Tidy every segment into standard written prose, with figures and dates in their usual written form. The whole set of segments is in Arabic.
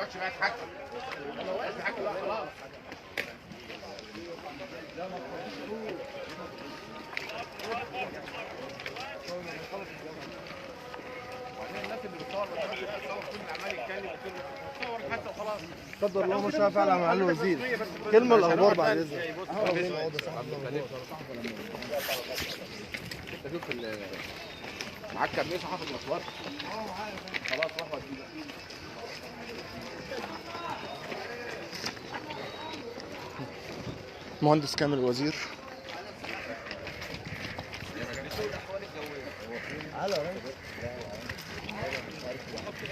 تقعدش بقى تحكم. تحكم بقى خلاص. الناس اللي بتصور كل عمال يتكلم تصور حتى وخلاص. قدر الله ما شاء فعل مع الوزير. كلمه الاخبار بعد اذنك. انت شوف معاك كرنيه حافظ مشوار. خلاص روح وديه. مهندس كامل الوزير.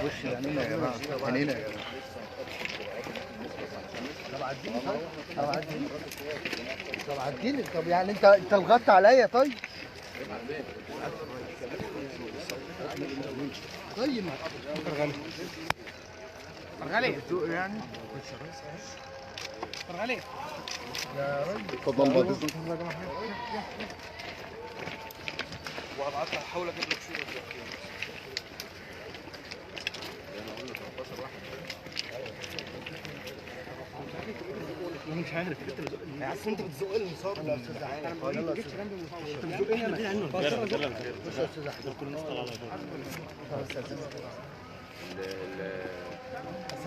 وش عينينا يا جماعه، عينينا يا جماعه. طب عديني. طب يعني انت ضغطت عليا. طيب طيب فرغلي يعني فرغلي يا راجل. اتفضل بعد اذنك يا جماعه. وابعت لك احاول اجيب لك صوره دلوقتي. انا اقول لك 13 واحد. انا مش عارف يا اصل انت بتزق المصاب يا استاذ احمد. انا ما جبتش جنبي المصاب. انت بتزقني انا. بص يا استاذ احمد كل الناس طالعه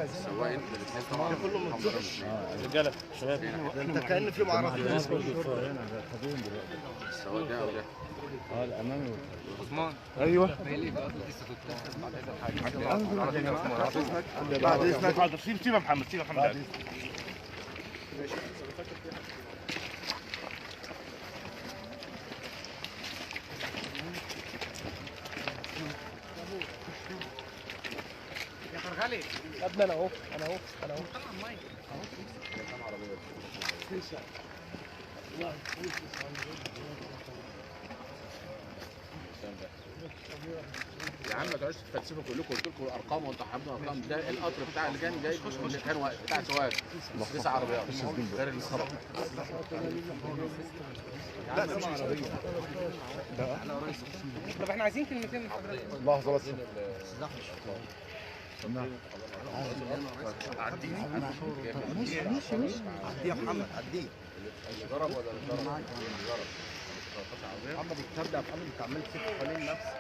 السواق انت اللي بتحس طبعا كله متزقش. رجاله شباب انت كأن في معرض. الناس برضه الفقراء هنا خدوهم دلوقتي. السواق ده وده الامامي عثمان. ايوه بعد اذنك. حاضر. سيب يا محمد، سيب يا محمد. يا فرغلي يا ابني انا اهو انا اهو انا اهو. طلع المايك يا عم ما تقعدوش تفلسفوا كلكم. قلت لكم الارقام وانتوا حافظين الارقام. ده القطر بتاع اللي جاي اللي كان بتاع سواق 9 عربيات غير اللي خرج. لا ده عربيه. طب احنا عايزين كلمتين من حضرتك. لحظه بس. ماشي عديه يا محمد عديه. اللي ضرب ولا اللي ضرب؟ محمد الكتاب ده يا محمد انت عمال تسيب حوالين نفسك.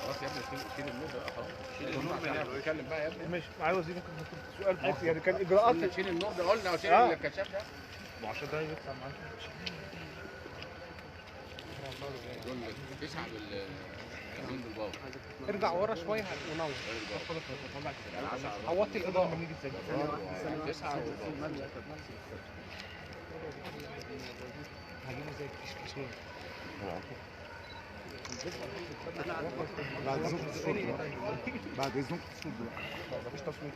خلاص يا ابني شيل النور بقى. خلاص شيل النور عشان نتكلم بقى يا ابني. ماشي معايا وزير. ممكن سؤال بس يعني كان اجراءات. قلنا شيل النور ده قلنا وشيل الكشاف ده. وعشان ده يطلع معاك. دول تسعة بالكمين بالباور. ارجع ورا شويه ونور. عوضت الاضاءه. تسعة بالباور. هجيبه زي الكشكشين. بعد اذنك الصوت. بعد اذنك الصوت. مفيش تصوير.